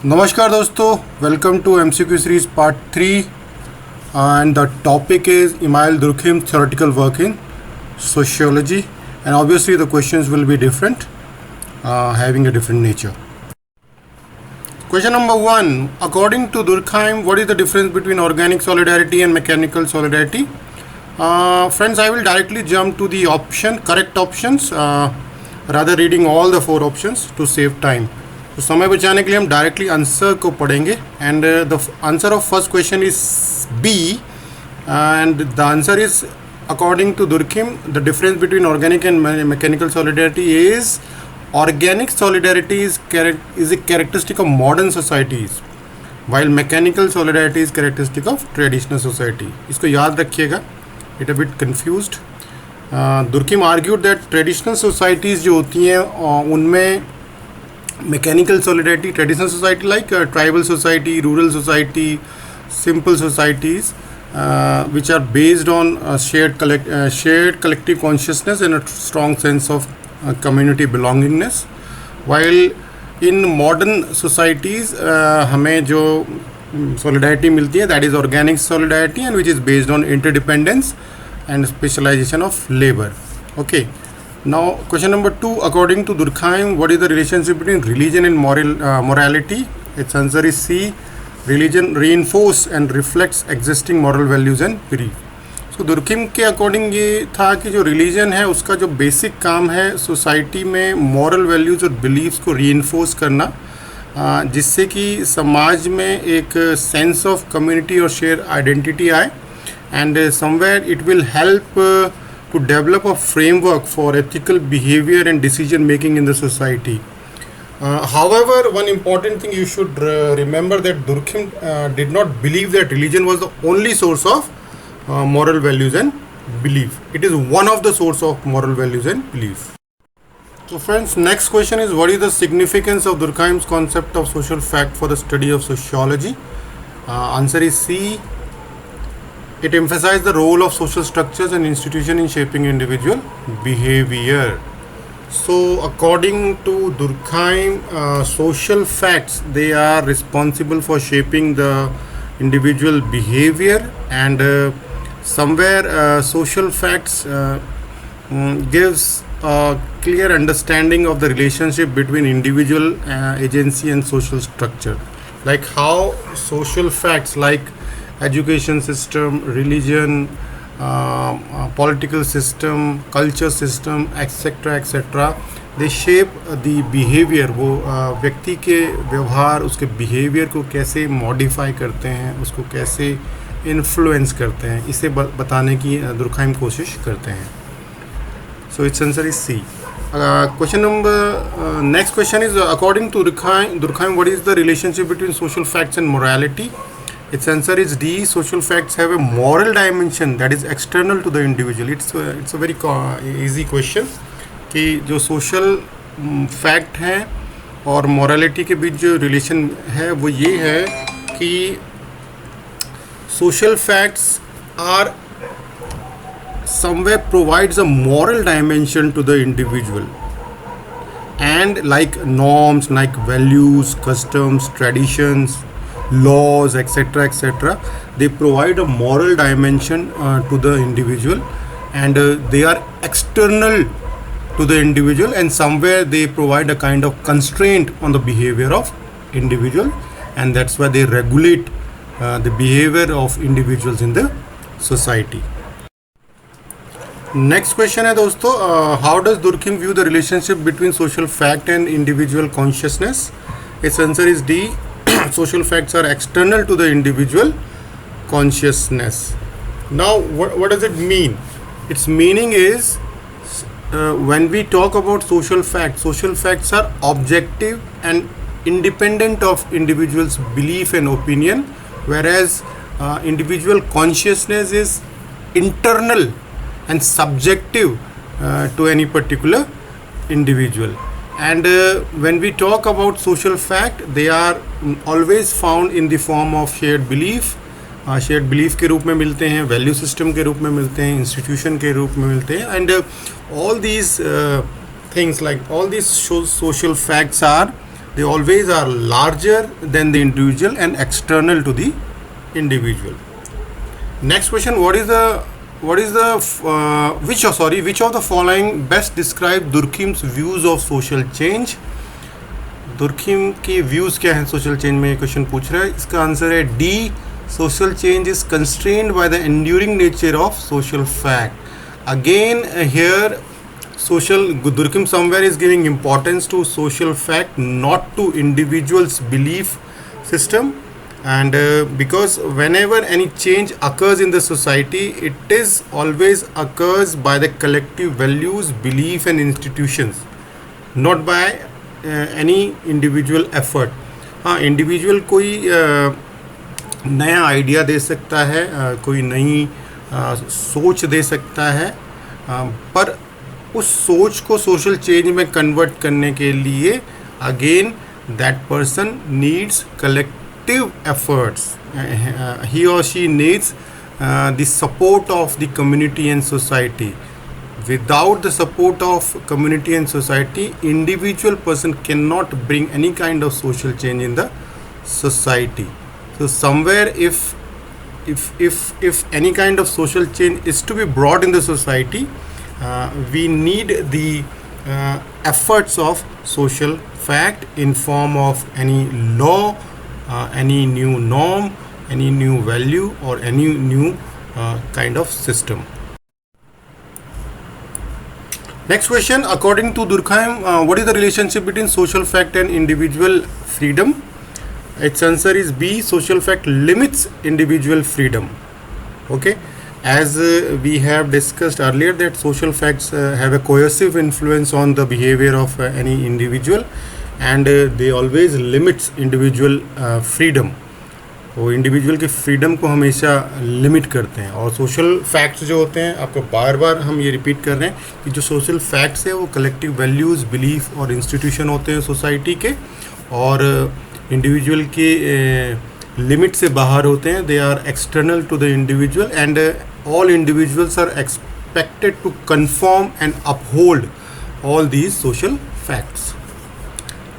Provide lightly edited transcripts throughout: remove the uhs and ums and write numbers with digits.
नमस्कार दोस्तों, welcome to MCQ series part 3 and the topic is Emile Durkheim theoretical work in sociology, and obviously the questions will be different, having a different nature. Question number 1, according to Durkheim, what is the difference between organic solidarity and mechanical solidarity? Friends, I will directly jump to the correct options, rather reading all the 4 options to save time. तो समय बचाने के लिए हम directly answer को पढ़ेंगे and the answer of first question is B and the answer is according to Durkheim the difference between organic and mechanical solidarity is organic solidarity is a characteristic of modern societies while mechanical solidarity is characteristic of traditional society. इसको याद रखिएगा, it a bit confused. Durkheim argued that traditional societies जो होती हैं उनमें mechanical solidarity, traditional society like tribal society, rural society, simple societies, which are based on shared collective consciousness and a strong sense of community belongingness. While in modern societies हमें जो solidarity मिलती है that is organic solidarity and which is based on interdependence and specialization of labor. Okay. Now, question number 2, according to Durkheim, what is the relationship between religion and morality? Its answer is C. Religion reinforces and reflects existing moral values and belief. So, Durkheim के according ये था कि जो religion है उसका जो basic काम है सोसाइटी में मॉरल वैल्यूज़ और बिलीव्स को रीइंफोर्स करना, जिससे कि समाज में एक सेंस ऑफ कम्युनिटी और शेयर आइडेंटिटी आए and somewhere it will help to develop a framework for ethical behavior and decision making in the society. However, one important thing you should remember that Durkheim did not believe that religion was the only source of moral values and belief. It is one of the source of moral values and belief. So friends, next question is, what is the significance of Durkheim's concept of social fact for the study of sociology? Answer is C. It emphasized the role of social structures and institutions in shaping individual behavior. So, according to Durkheim, social facts, they are responsible for shaping the individual behavior, and somewhere social facts gives a clear understanding of the relationship between individual agency and social structure. Like how social facts like education system, religion, political system, culture system, etc. they shape the behavior. वो व्यक्ति के व्यवहार, उसके behavior को कैसे modify करते हैं, उसको कैसे influence करते हैं, इसे बताने की दुर्खाइम कोशिश करते हैं. So its answer is C. Next question is, according to Durkheim, what is the relationship between social facts and morality? Its answer is D. Social facts have a moral dimension that is external to the individual. It's a very easy question कि जो social fact हैं और morality के बीच जो relation है वो ये है कि social facts are somewhere provides a moral dimension to the individual, and like norms, like values, customs, traditions, laws, etc., they provide a moral dimension to the individual, and they are external to the individual, and somewhere they provide a kind of constraint on the behavior of individual, and that's why they regulate the behavior of individuals in the society. Next question है दोस्तों, how does Durkheim view the relationship between social fact and individual consciousness? Its answer is D. Social facts are external to the individual consciousness. Now, what does it mean? Its meaning is, when we talk about social facts are objective and independent of individual's belief and opinion, whereas individual consciousness is internal and subjective to any particular individual. And when we talk about social fact, they are always found in the form of shared belief. Shared belief के रूप में मिलते हैं, value system के रूप में मिलते हैं, इंस्टीट्यूशन के रूप में मिलते हैं, and all these things like all these social facts are they always are larger than the individual and external to the individual. Next question, which of the following best describe Durkheim's views of social change? Durkheim के views क्या हैं social change में, ये question पूछ रहा है. इसका answer है D. Social change is constrained by the enduring nature of social fact. Again here Durkheim somewhere is giving importance to social fact, not to individuals' belief system, and because whenever any change occurs in the society, it is always occurs by the collective values, belief and institutions, not by any individual effort. हाँ, individual कोई नया idea दे सकता है, कोई नई सोच दे सकता है, पर उस सोच को सोशल चेंज में कन्वर्ट करने के लिए again that person needs collective efforts. He और she needs the support of the community and society. Without the support of community and society, individual person cannot bring any kind of social change in the society. So somewhere if any kind of social change is to be brought in the society, we need the efforts of social fact in form of any law, any new norm, any new value or any new kind of system. Next question, according to Durkheim, what is the relationship between social fact and individual freedom? Its answer is B. Social fact limits individual freedom. Okay, as we have discussed earlier that social facts have a coercive influence on the behavior of any individual, and they always limits individual freedom. वो individual की freedom को हमेशा limit करते हैं. और social facts जो होते हैं, आपको बार बार हम ये रिपीट कर रहे हैं कि जो सोशल फैक्ट्स है वो कलेक्टिव वैल्यूज़, बिलीफ और इंस्टीट्यूशन होते हैं सोसाइटी के, और इंडिविजुअल के लिमिट से बाहर होते हैं. They are external to the individual and all individuals are expected to conform and uphold all these social facts.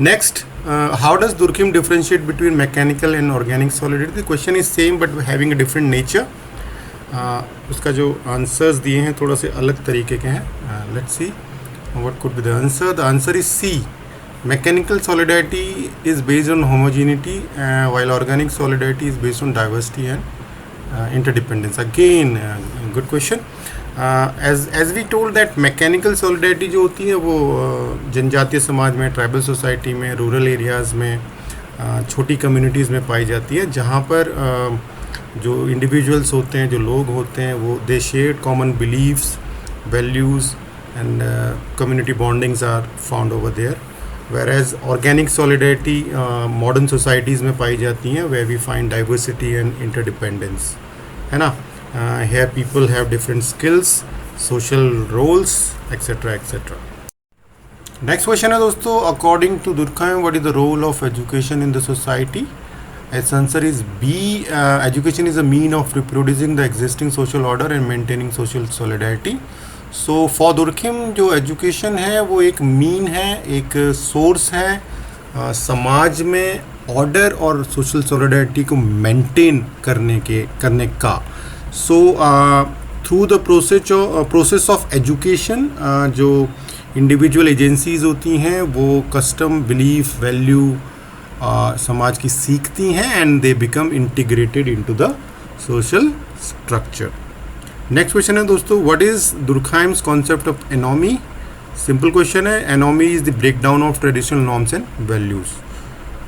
Next, how does Durkheim differentiate between mechanical and organic solidarity? The question is same but having a different nature. उसका जो answers दिए हैं थोड़ा से अलग तरीके के हैं. Let's see what could be the answer. The answer is C. Mechanical solidarity is based on homogeneity, while organic solidarity is based on diversity and interdependence. Again, good question. As we told that mechanical solidarity जो होती है वो जनजातीय समाज में, tribal society में, rural areas में, छोटी कम्युनिटीज़ में पाई जाती है, जहाँ पर जो इंडिविजुअल्स होते हैं, जो लोग होते हैं, वो they share common beliefs, values and community bondings are found over there. whereas organic solidarity modern societies में पाई जाती हैं, where we find diversity and interdependence, है ना. Here people have different skills, social roles, etc. etc. Next question है दोस्तों, according to Durkheim, what is the role of education in the society? Its answer is B. Education is a mean of reproducing the existing social order and maintaining social solidarity. So for Durkheim जो education है वो एक mean है, एक source है समाज में order और social solidarity को maintain करने का. So through the process of education, जो individual agencies होती हैं वो custom, belief, value समाज की सीखती हैं and they become integrated into the social structure. Next question है दोस्तों, what is Durkheim's concept of anomie? Simple question है. Anomie is the breakdown of traditional norms and values.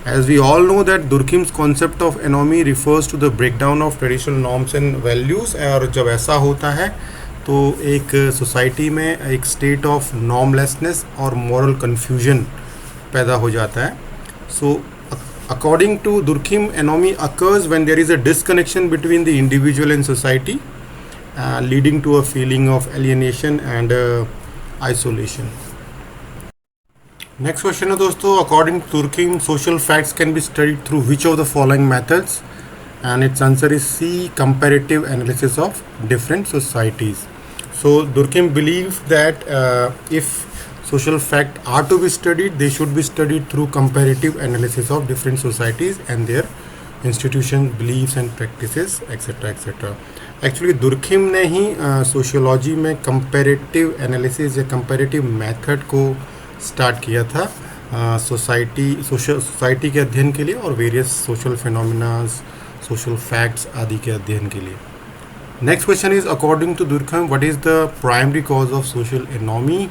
As we all know that Durkheim's concept of anomie refers to the breakdown of traditional norms and values. और जब ऐसा होता है तो एक society में एक स्टेट ऑफ नॉर्मलेसनेस और मॉरल कन्फ्यूजन पैदा हो जाता है. सो according to Durkheim, anomie occurs when there is a disconnection between the individual and society, leading to a feeling of alienation and isolation. Next question है दोस्तों, according to Durkheim, social facts can be studied through which of the following methods? And its answer is C. Comparative analysis of different societies. So Durkheim believed that if social fact are to be studied, they should be studied through comparative analysis of different societies and their institutions, beliefs and practices, etc. etc. Actually Durkheim ने ही sociology में comparative analysis या comparative method को start किया था society के अध्ययन के लिए और various social phenomenas, social facts आदि के अध्ययन के लिए. Next question is according to Durkheim what is the primary cause of social anomie.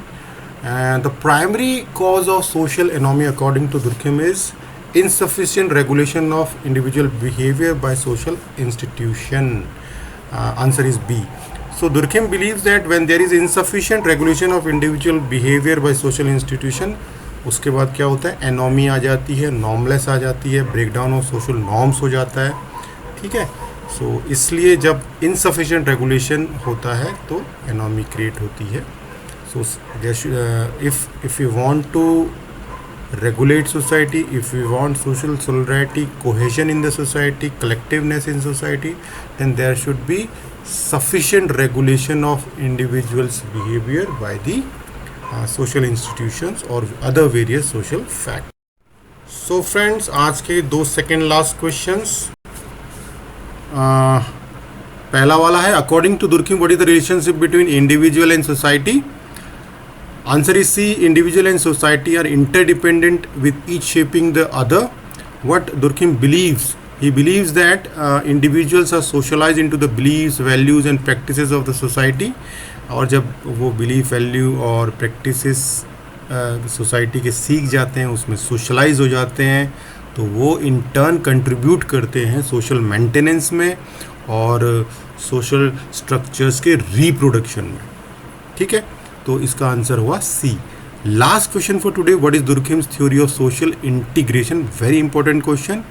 The primary cause of social anomie according to Durkheim is insufficient regulation of individual behavior by social institution. Answer is B. So Durkheim believes that when there is insufficient regulation of individual behavior by social institution, उसके बाद क्या होता है, anomie आ जाती है, नॉर्मलेस आ जाती है, breakdown of social norms हो जाता है. ठीक है. सो इसलिए जब इनसफिशिएंट रेगुलेशन होता है तो एनोमी क्रिएट होती है. सो if you want to regulate society, if we want social solidarity, cohesion in the society, collectiveness in society, then there should be sufficient regulation of individuals' behavior by the social institutions or other various social facts. So friends, आज के दो second last questions. पहला वाला है according to Durkheim what is the relationship between individual and society. Answer is C. Individual and society are interdependent with each shaping the other. What Durkheim believes? He believes that individuals are socialized into the beliefs, values and practices of the society. और जब वो belief, value और practices society के सीख जाते हैं, उसमें socialize हो जाते हैं, तो वो in turn contribute करते हैं social maintenance में और social structures के reproduction में. ठीक है. तो इसका आंसर हुआ C. Last question for today, what is Durkheim's theory of social integration. Very important question.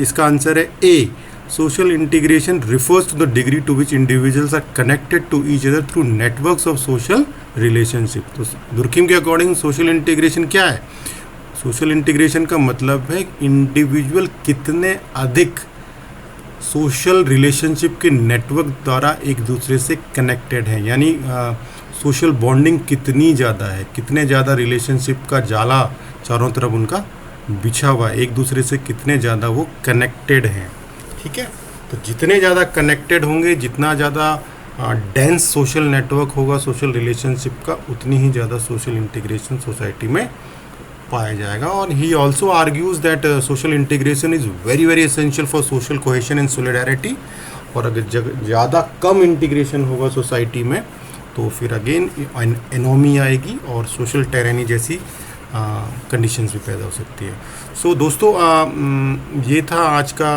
इसका आंसर है A. Social integration refers to the degree to which individuals are connected to each other through networks of social relationship. तो Durkheim के according social integration क्या है? Social integration का मतलब है individual कितने अधिक सोशल रिलेशनशिप के नेटवर्क द्वारा एक दूसरे से कनेक्टेड हैं, यानी सोशल बॉन्डिंग कितनी ज़्यादा है, कितने ज़्यादा रिलेशनशिप का जाला चारों तरफ उनका बिछा हुआ है, एक दूसरे से कितने ज़्यादा वो कनेक्टेड हैं. ठीक है. तो जितने ज़्यादा कनेक्टेड होंगे, जितना ज़्यादा डेंस सोशल नेटवर्क होगा सोशल रिलेशनशिप का, उतनी ही ज़्यादा सोशल इंटीग्रेशन सोसाइटी में पाया जाएगा. और he also argues that social integration is very very essential for social cohesion and solidarity. और अगर ज़्यादा कम इंटीग्रेशन होगा सोसाइटी में तो फिर अगेन एनोमी आएगी और सोशल टेरेनी जैसी कंडीशंस भी पैदा हो सकती है. सो दोस्तों, ये था आज का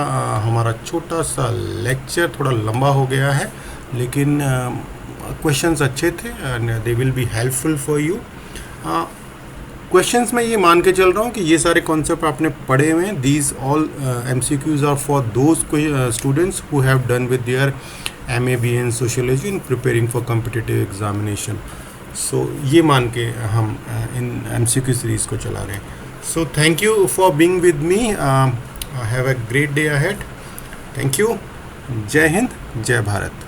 हमारा छोटा सा लेक्चर. थोड़ा लंबा हो गया है लेकिन क्वेश्चंस अच्छे थे and they will be helpful for you. Questions में ये मान के चल रहा हूँ कि ये सारे कॉन्सेप्ट आपने पढ़े हुए हैं. These all MCQs are for those students who have done with their MA BA sociology in preparing for competitive examination. So ये मान के हम इन MCQ सीरीज़ को चला रहे हैं. So thank you for being with me. Have a great day ahead. Thank you. जय हिंद, जय भारत.